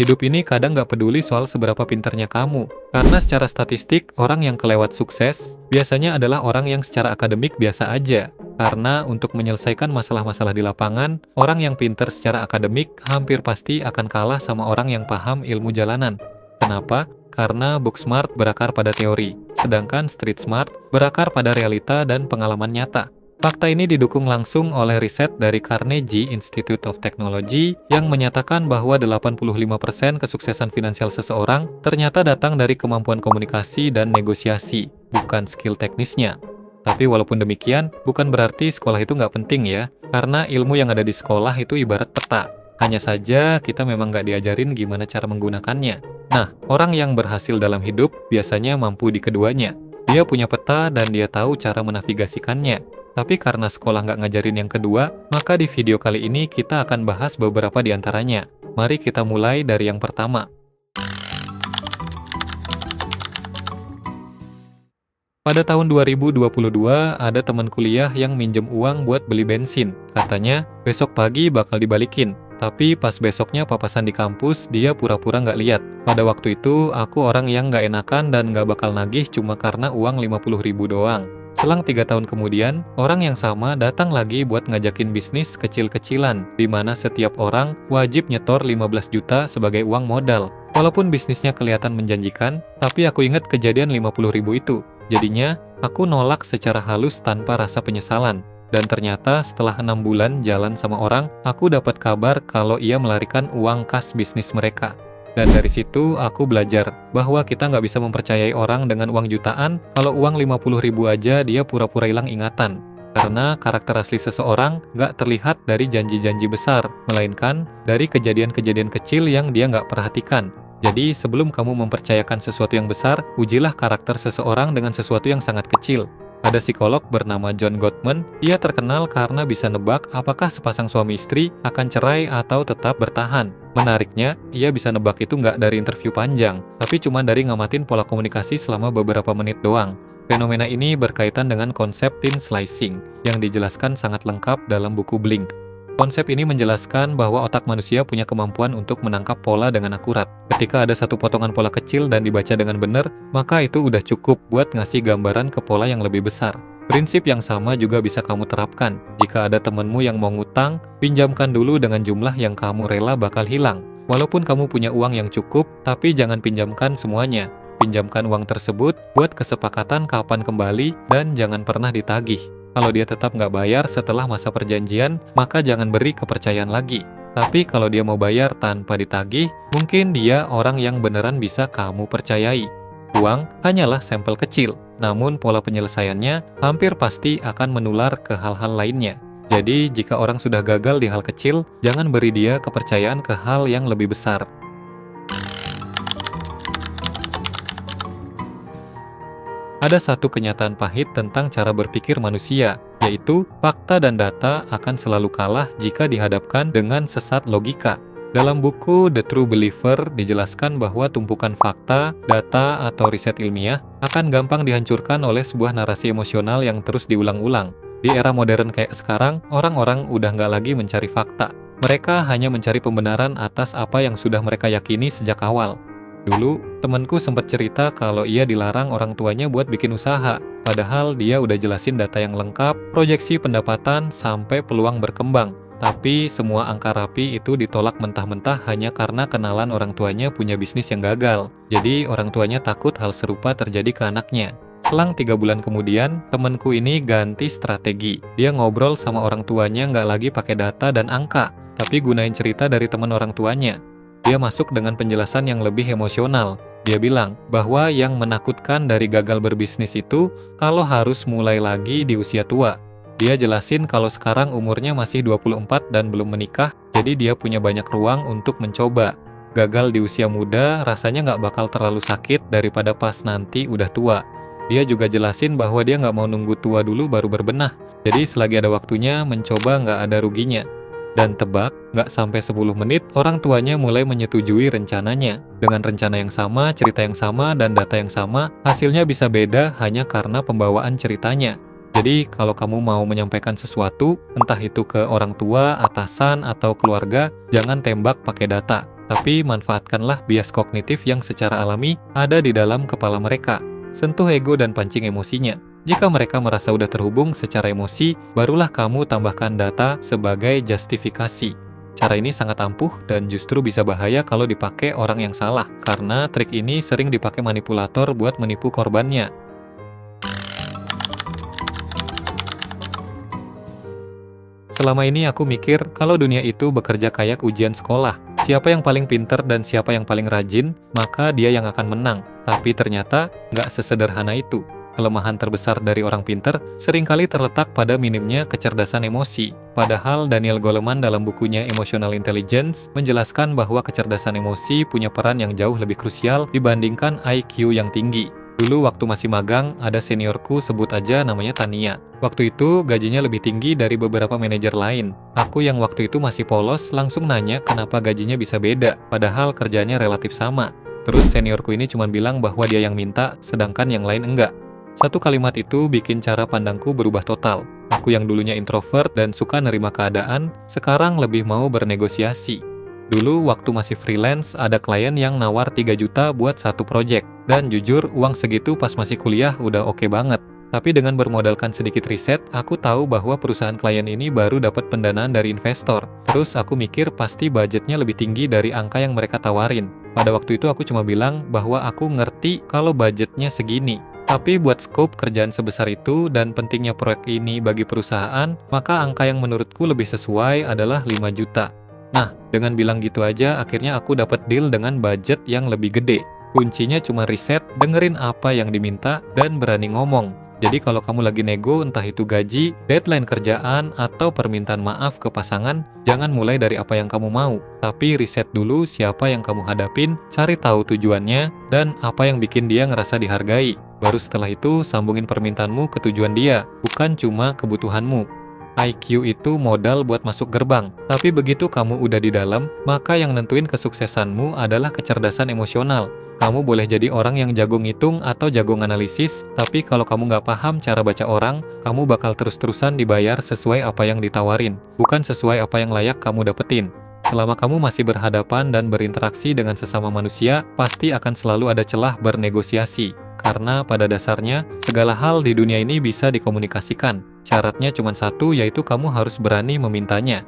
Hidup ini kadang nggak peduli soal seberapa pintarnya kamu. Karena secara statistik, orang yang kelewat sukses biasanya adalah orang yang secara akademik biasa aja. Karena untuk menyelesaikan masalah-masalah di lapangan, orang yang pintar secara akademik hampir pasti akan kalah sama orang yang paham ilmu jalanan. Kenapa? Karena book smart berakar pada teori, sedangkan street smart berakar pada realita dan pengalaman nyata. Fakta ini didukung langsung oleh riset dari Carnegie Institute of Technology yang menyatakan bahwa 85% kesuksesan finansial seseorang ternyata datang dari kemampuan komunikasi dan negosiasi, bukan skill teknisnya. Tapi walaupun demikian, bukan berarti sekolah itu nggak penting ya, karena ilmu yang ada di sekolah itu ibarat peta. Hanya saja kita memang nggak diajarin gimana cara menggunakannya. Nah, orang yang berhasil dalam hidup biasanya mampu di keduanya. Dia punya peta dan dia tahu cara menavigasikannya. Tapi karena sekolah nggak ngajarin yang kedua, maka di video kali ini kita akan bahas beberapa di antaranya. Mari kita mulai dari yang pertama. Pada tahun 2022, ada teman kuliah yang minjem uang buat beli bensin. Katanya, besok pagi bakal dibalikin. Tapi pas besoknya papasan di kampus, dia pura-pura nggak lihat. Pada waktu itu, aku orang yang nggak enakan dan nggak bakal nagih cuma karena uang 50.000 doang. Selang 3 tahun kemudian, orang yang sama datang lagi buat ngajakin bisnis kecil-kecilan, di mana setiap orang wajib nyetor 15 juta sebagai uang modal. Walaupun bisnisnya kelihatan menjanjikan, tapi aku ingat kejadian 50.000 itu. Jadinya, aku nolak secara halus tanpa rasa penyesalan. Dan ternyata setelah 6 bulan jalan sama orang, aku dapat kabar kalau ia melarikan uang kas bisnis mereka. Dan dari situ aku belajar bahwa kita nggak bisa mempercayai orang dengan uang jutaan, kalau uang 50.000 aja dia pura-pura hilang ingatan. Karena karakter asli seseorang nggak terlihat dari janji-janji besar, melainkan dari kejadian-kejadian kecil yang dia nggak perhatikan. Jadi sebelum kamu mempercayakan sesuatu yang besar, ujilah karakter seseorang dengan sesuatu yang sangat kecil. Ada psikolog bernama John Gottman, dia terkenal karena bisa nebak apakah sepasang suami istri akan cerai atau tetap bertahan. Menariknya, ia bisa nebak itu nggak dari interview panjang, tapi cuma dari ngamatin pola komunikasi selama beberapa menit doang. Fenomena ini berkaitan dengan konsep thin slicing, yang dijelaskan sangat lengkap dalam buku Blink. Konsep ini menjelaskan bahwa otak manusia punya kemampuan untuk menangkap pola dengan akurat. Ketika ada satu potongan pola kecil dan dibaca dengan benar, maka itu udah cukup buat ngasih gambaran ke pola yang lebih besar. Prinsip yang sama juga bisa kamu terapkan. Jika ada temenmu yang mau ngutang, pinjamkan dulu dengan jumlah yang kamu rela bakal hilang. Walaupun kamu punya uang yang cukup, tapi jangan pinjamkan semuanya. Pinjamkan uang tersebut buat kesepakatan kapan kembali dan jangan pernah ditagih. Kalau dia tetap nggak bayar setelah masa perjanjian, maka jangan beri kepercayaan lagi. Tapi kalau dia mau bayar tanpa ditagih, mungkin dia orang yang beneran bisa kamu percayai. Uang hanyalah sampel kecil, namun pola penyelesaiannya hampir pasti akan menular ke hal-hal lainnya. Jadi, jika orang sudah gagal di hal kecil, jangan beri dia kepercayaan ke hal yang lebih besar. Ada satu kenyataan pahit tentang cara berpikir manusia, yaitu fakta dan data akan selalu kalah jika dihadapkan dengan sesat logika. Dalam buku The True Believer dijelaskan bahwa tumpukan fakta, data, atau riset ilmiah akan gampang dihancurkan oleh sebuah narasi emosional yang terus diulang-ulang. Di era modern kayak sekarang, orang-orang udah nggak lagi mencari fakta. Mereka hanya mencari pembenaran atas apa yang sudah mereka yakini sejak awal. Dulu, temanku sempat cerita kalau ia dilarang orang tuanya buat bikin usaha. Padahal dia udah jelasin data yang lengkap, proyeksi pendapatan, sampai peluang berkembang. Tapi semua angka rapi itu ditolak mentah-mentah hanya karena kenalan orang tuanya punya bisnis yang gagal. Jadi orang tuanya takut hal serupa terjadi ke anaknya. Selang 3 bulan kemudian, temanku ini ganti strategi. Dia ngobrol sama orang tuanya nggak lagi pakai data dan angka, tapi gunain cerita dari teman orang tuanya. Dia masuk dengan penjelasan yang lebih emosional. Dia bilang bahwa yang menakutkan dari gagal berbisnis itu kalau harus mulai lagi di usia tua. Dia jelasin kalau sekarang umurnya masih 24 dan belum menikah, jadi dia punya banyak ruang untuk mencoba. Gagal di usia muda rasanya nggak bakal terlalu sakit daripada pas nanti udah tua. Dia juga jelasin bahwa dia nggak mau nunggu tua dulu baru berbenah. Jadi selagi ada waktunya, mencoba nggak ada ruginya. Dan tebak, nggak sampai 10 menit, orang tuanya mulai menyetujui rencananya. Dengan rencana yang sama, cerita yang sama, dan data yang sama, hasilnya bisa beda hanya karena pembawaan ceritanya. Jadi, kalau kamu mau menyampaikan sesuatu, entah itu ke orang tua, atasan, atau keluarga, jangan tembak pakai data. Tapi manfaatkanlah bias kognitif yang secara alami ada di dalam kepala mereka. Sentuh ego dan pancing emosinya. Jika mereka merasa udah terhubung secara emosi, barulah kamu tambahkan data sebagai justifikasi. Cara ini sangat ampuh dan justru bisa bahaya kalau dipakai orang yang salah, karena trik ini sering dipakai manipulator buat menipu korbannya. Selama ini aku mikir kalau dunia itu bekerja kayak ujian sekolah. Siapa yang paling pinter dan siapa yang paling rajin, maka dia yang akan menang. Tapi ternyata nggak sesederhana itu. Kelemahan terbesar dari orang pinter seringkali terletak pada minimnya kecerdasan emosi. Padahal Daniel Goleman dalam bukunya Emotional Intelligence menjelaskan bahwa kecerdasan emosi punya peran yang jauh lebih krusial dibandingkan IQ yang tinggi. Dulu waktu masih magang, ada seniorku sebut aja namanya Tania. Waktu itu gajinya lebih tinggi dari beberapa manajer lain. Aku yang waktu itu masih polos langsung nanya kenapa gajinya bisa beda, padahal kerjanya relatif sama. Terus seniorku ini cuma bilang bahwa dia yang minta, sedangkan yang lain enggak. Satu kalimat itu bikin cara pandangku berubah total. Aku yang dulunya introvert dan suka nerima keadaan, sekarang lebih mau bernegosiasi. Dulu waktu masih freelance, ada klien yang nawar 3 juta buat satu project. Dan jujur, uang segitu pas masih kuliah udah oke banget. Tapi dengan bermodalkan sedikit riset, aku tahu bahwa perusahaan klien ini baru dapat pendanaan dari investor. Terus aku mikir pasti budgetnya lebih tinggi dari angka yang mereka tawarin. Pada waktu itu aku cuma bilang bahwa aku ngerti kalau budgetnya segini. Tapi buat scope kerjaan sebesar itu dan pentingnya proyek ini bagi perusahaan, maka angka yang menurutku lebih sesuai adalah 5 juta. Nah, dengan bilang gitu aja, akhirnya aku dapat deal dengan budget yang lebih gede. Kuncinya cuma riset, dengerin apa yang diminta, dan berani ngomong. Jadi kalau kamu lagi nego, entah itu gaji, deadline kerjaan, atau permintaan maaf ke pasangan, jangan mulai dari apa yang kamu mau. Tapi riset dulu siapa yang kamu hadapin, cari tahu tujuannya, dan apa yang bikin dia ngerasa dihargai. Baru setelah itu, sambungin permintaanmu ke tujuan dia, bukan cuma kebutuhanmu. IQ itu modal buat masuk gerbang, tapi begitu kamu udah di dalam, maka yang nentuin kesuksesanmu adalah kecerdasan emosional. Kamu boleh jadi orang yang jago ngitung atau jago analisis, tapi kalau kamu nggak paham cara baca orang, kamu bakal terus-terusan dibayar sesuai apa yang ditawarin, bukan sesuai apa yang layak kamu dapetin. Selama kamu masih berhadapan dan berinteraksi dengan sesama manusia, pasti akan selalu ada celah bernegosiasi. Karena pada dasarnya, segala hal di dunia ini bisa dikomunikasikan. Syaratnya cuma satu, yaitu kamu harus berani memintanya.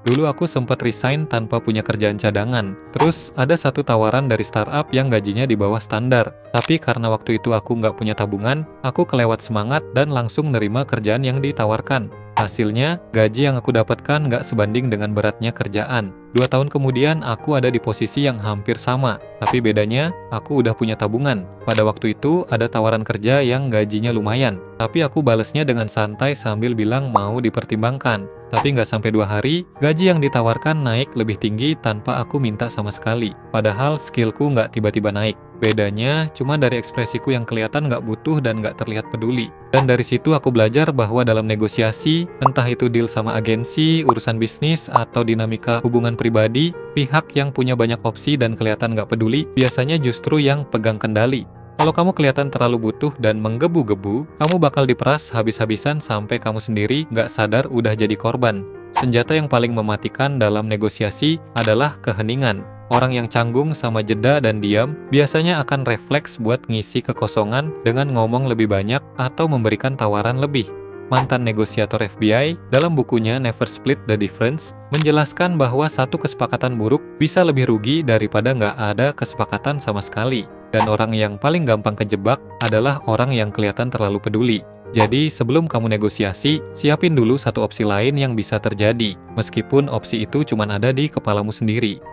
Dulu aku sempat resign tanpa punya kerjaan cadangan. Terus ada satu tawaran dari startup yang gajinya di bawah standar. Tapi karena waktu itu aku nggak punya tabungan, aku kelewat semangat dan langsung nerima kerjaan yang ditawarkan. Hasilnya, gaji yang aku dapatkan nggak sebanding dengan beratnya kerjaan. 2 tahun kemudian, aku ada di posisi yang hampir sama. Tapi bedanya, aku udah punya tabungan. Pada waktu itu, ada tawaran kerja yang gajinya lumayan. Tapi aku balesnya dengan santai sambil bilang mau dipertimbangkan. Tapi nggak sampai 2 hari, gaji yang ditawarkan naik lebih tinggi tanpa aku minta sama sekali. Padahal skillku nggak tiba-tiba naik. Bedanya cuma dari ekspresiku yang kelihatan nggak butuh dan nggak terlihat peduli. Dan dari situ aku belajar bahwa dalam negosiasi, entah itu deal sama agensi, urusan bisnis, atau dinamika hubungan pribadi, pihak yang punya banyak opsi dan kelihatan nggak peduli, biasanya justru yang pegang kendali. Kalau kamu kelihatan terlalu butuh dan menggebu-gebu, kamu bakal diperas habis-habisan sampai kamu sendiri nggak sadar udah jadi korban. Senjata yang paling mematikan dalam negosiasi adalah keheningan. Orang yang canggung sama jeda dan diam biasanya akan refleks buat ngisi kekosongan dengan ngomong lebih banyak atau memberikan tawaran lebih. Mantan negosiator FBI dalam bukunya Never Split the Difference menjelaskan bahwa satu kesepakatan buruk bisa lebih rugi daripada nggak ada kesepakatan sama sekali. Dan orang yang paling gampang kejebak adalah orang yang kelihatan terlalu peduli. Jadi sebelum kamu negosiasi, siapin dulu satu opsi lain yang bisa terjadi, meskipun opsi itu cuma ada di kepalamu sendiri.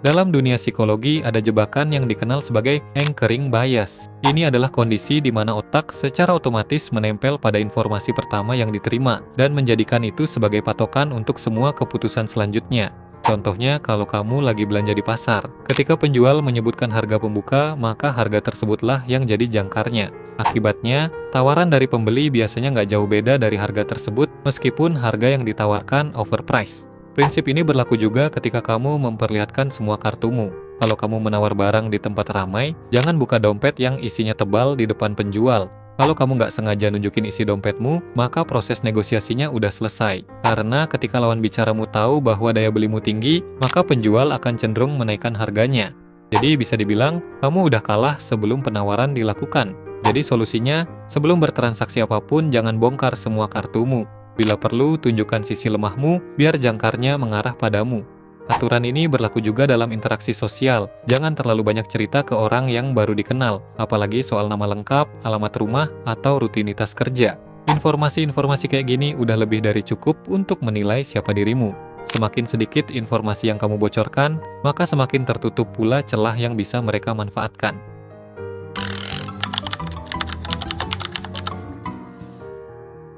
Dalam dunia psikologi, ada jebakan yang dikenal sebagai anchoring bias. Ini adalah kondisi di mana otak secara otomatis menempel pada informasi pertama yang diterima dan menjadikan itu sebagai patokan untuk semua keputusan selanjutnya. Contohnya, kalau kamu lagi belanja di pasar, ketika penjual menyebutkan harga pembuka, maka harga tersebutlah yang jadi jangkarnya. Akibatnya, tawaran dari pembeli biasanya nggak jauh beda dari harga tersebut, meskipun harga yang ditawarkan overpriced. Prinsip ini berlaku juga ketika kamu memperlihatkan semua kartumu. Kalau kamu menawar barang di tempat ramai, jangan buka dompet yang isinya tebal di depan penjual. Kalau kamu nggak sengaja nunjukin isi dompetmu, maka proses negosiasinya udah selesai. Karena ketika lawan bicaramu tahu bahwa daya belimu tinggi, maka penjual akan cenderung menaikkan harganya. Jadi bisa dibilang, kamu udah kalah sebelum penawaran dilakukan. Jadi solusinya, sebelum bertransaksi apapun jangan bongkar semua kartumu. Bila perlu, tunjukkan sisi lemahmu biar jangkarnya mengarah padamu. Aturan ini berlaku juga dalam interaksi sosial. Jangan terlalu banyak cerita ke orang yang baru dikenal, apalagi soal nama lengkap, alamat rumah, atau rutinitas kerja. Informasi-informasi kayak gini udah lebih dari cukup untuk menilai siapa dirimu. Semakin sedikit informasi yang kamu bocorkan, maka semakin tertutup pula celah yang bisa mereka manfaatkan.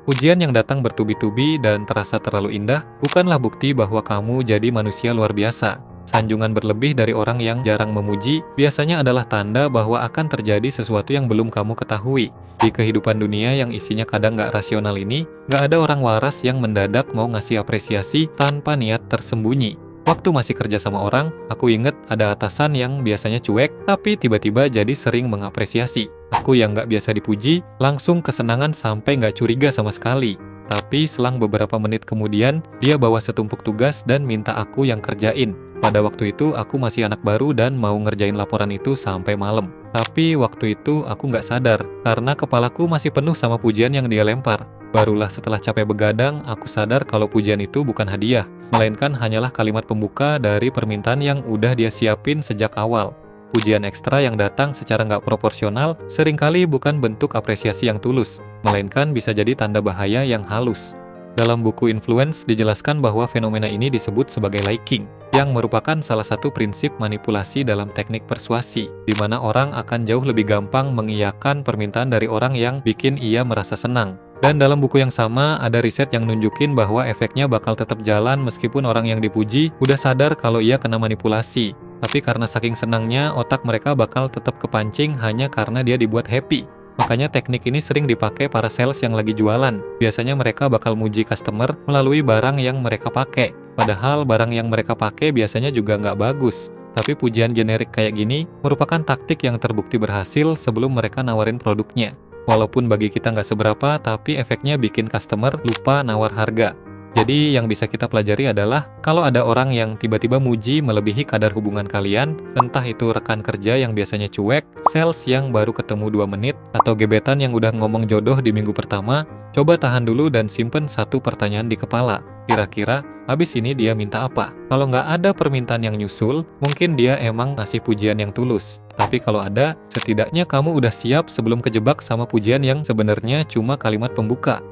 Pujian yang datang bertubi-tubi dan terasa terlalu indah bukanlah bukti bahwa kamu jadi manusia luar biasa. Sanjungan berlebih dari orang yang jarang memuji biasanya adalah tanda bahwa akan terjadi sesuatu yang belum kamu ketahui. Di kehidupan dunia yang isinya kadang nggak rasional ini, nggak ada orang waras yang mendadak mau ngasih apresiasi tanpa niat tersembunyi. Waktu masih kerja sama orang, aku inget ada atasan yang biasanya cuek, tapi tiba-tiba jadi sering mengapresiasi. Aku yang nggak biasa dipuji, langsung kesenangan sampai nggak curiga sama sekali. Tapi selang beberapa menit kemudian, dia bawa setumpuk tugas dan minta aku yang kerjain. Pada waktu itu, aku masih anak baru dan mau ngerjain laporan itu sampai malam. Tapi waktu itu aku nggak sadar, karena kepalaku masih penuh sama pujian yang dia lempar. Barulah setelah capek begadang, aku sadar kalau pujian itu bukan hadiah, melainkan hanyalah kalimat pembuka dari permintaan yang udah dia siapin sejak awal. Pujian ekstra yang datang secara nggak proporsional seringkali bukan bentuk apresiasi yang tulus, melainkan bisa jadi tanda bahaya yang halus. Dalam buku Influence dijelaskan bahwa fenomena ini disebut sebagai liking, yang merupakan salah satu prinsip manipulasi dalam teknik persuasi, di mana orang akan jauh lebih gampang mengiyakan permintaan dari orang yang bikin ia merasa senang. Dan dalam buku yang sama, ada riset yang nunjukin bahwa efeknya bakal tetap jalan meskipun orang yang dipuji udah sadar kalau ia kena manipulasi. Tapi karena saking senangnya, otak mereka bakal tetap kepancing hanya karena dia dibuat happy. Makanya teknik ini sering dipakai para sales yang lagi jualan. Biasanya mereka bakal muji customer melalui barang yang mereka pakai. Padahal barang yang mereka pakai biasanya juga nggak bagus. Tapi pujian generik kayak gini merupakan taktik yang terbukti berhasil sebelum mereka nawarin produknya. Walaupun bagi kita nggak seberapa, tapi efeknya bikin customer lupa nawar harga. Jadi yang bisa kita pelajari adalah kalau ada orang yang tiba-tiba muji melebihi kadar hubungan kalian, entah itu rekan kerja yang biasanya cuek, sales yang baru ketemu 2 menit, atau gebetan yang udah ngomong jodoh di minggu pertama, coba tahan dulu dan simpen satu pertanyaan di kepala. Kira-kira habis ini dia minta apa? Kalau nggak ada permintaan yang nyusul, mungkin dia emang ngasih pujian yang tulus. Tapi kalau ada, setidaknya kamu udah siap sebelum kejebak sama pujian yang sebenarnya cuma kalimat pembuka.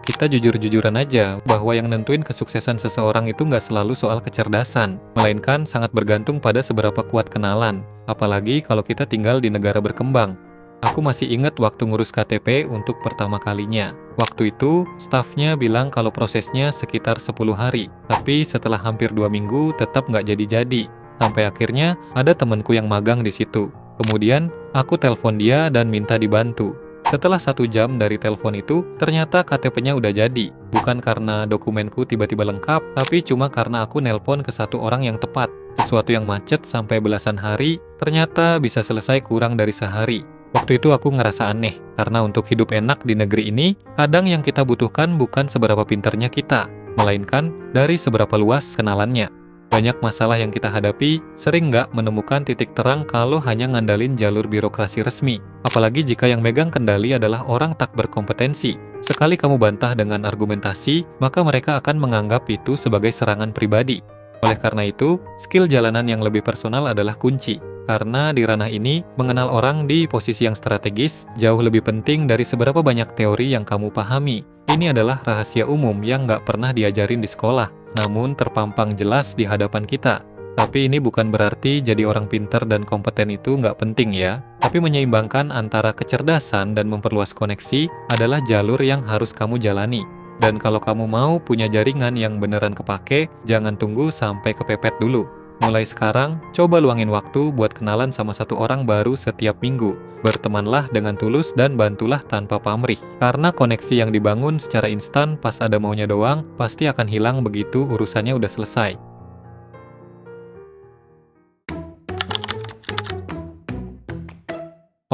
Kita jujur-jujuran aja bahwa yang nentuin kesuksesan seseorang itu nggak selalu soal kecerdasan, melainkan sangat bergantung pada seberapa kuat kenalan, apalagi kalau kita tinggal di negara berkembang. Aku masih ingat waktu ngurus KTP untuk pertama kalinya. Waktu itu, stafnya bilang kalau prosesnya sekitar 10 hari, tapi setelah hampir 2 minggu tetap nggak jadi-jadi. Sampai akhirnya ada temanku yang magang di situ. Kemudian, aku telepon dia dan minta dibantu. Setelah 1 jam dari telepon itu, ternyata KTP-nya udah jadi. Bukan karena dokumenku tiba-tiba lengkap, tapi cuma karena aku nelpon ke satu orang yang tepat. Sesuatu yang macet sampai belasan hari, ternyata bisa selesai kurang dari sehari. Waktu itu aku ngerasa aneh, karena untuk hidup enak di negeri ini, kadang yang kita butuhkan bukan seberapa pinternya kita, melainkan dari seberapa luas kenalannya. Banyak masalah yang kita hadapi sering nggak menemukan titik terang kalau hanya ngandalin jalur birokrasi resmi. Apalagi jika yang megang kendali adalah orang tak berkompetensi. Sekali kamu bantah dengan argumentasi, maka mereka akan menganggap itu sebagai serangan pribadi. Oleh karena itu, skill jalanan yang lebih personal adalah kunci. Karena di ranah ini, mengenal orang di posisi yang strategis jauh lebih penting dari seberapa banyak teori yang kamu pahami. Ini adalah rahasia umum yang nggak pernah diajarin di sekolah, namun terpampang jelas di hadapan kita. Tapi ini bukan berarti jadi orang pinter dan kompeten itu nggak penting ya. Tapi menyeimbangkan antara kecerdasan dan memperluas koneksi adalah jalur yang harus kamu jalani. Dan kalau kamu mau punya jaringan yang beneran kepake, jangan tunggu sampai kepepet dulu. Mulai sekarang, coba luangin waktu buat kenalan sama satu orang baru setiap minggu. Bertemanlah dengan tulus dan bantulah tanpa pamrih. Karena koneksi yang dibangun secara instan pas ada maunya doang, pasti akan hilang begitu urusannya udah selesai.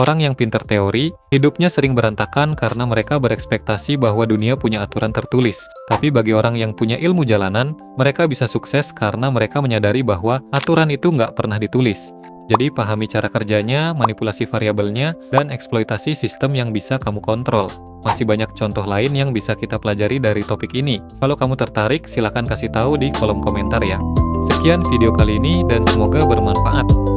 Orang yang pintar teori, hidupnya sering berantakan karena mereka berekspektasi bahwa dunia punya aturan tertulis. Tapi bagi orang yang punya ilmu jalanan, mereka bisa sukses karena mereka menyadari bahwa aturan itu nggak pernah ditulis. Jadi pahami cara kerjanya, manipulasi variabelnya, dan eksploitasi sistem yang bisa kamu kontrol. Masih banyak contoh lain yang bisa kita pelajari dari topik ini. Kalau kamu tertarik, silakan kasih tahu di kolom komentar ya. Sekian video kali ini dan semoga bermanfaat.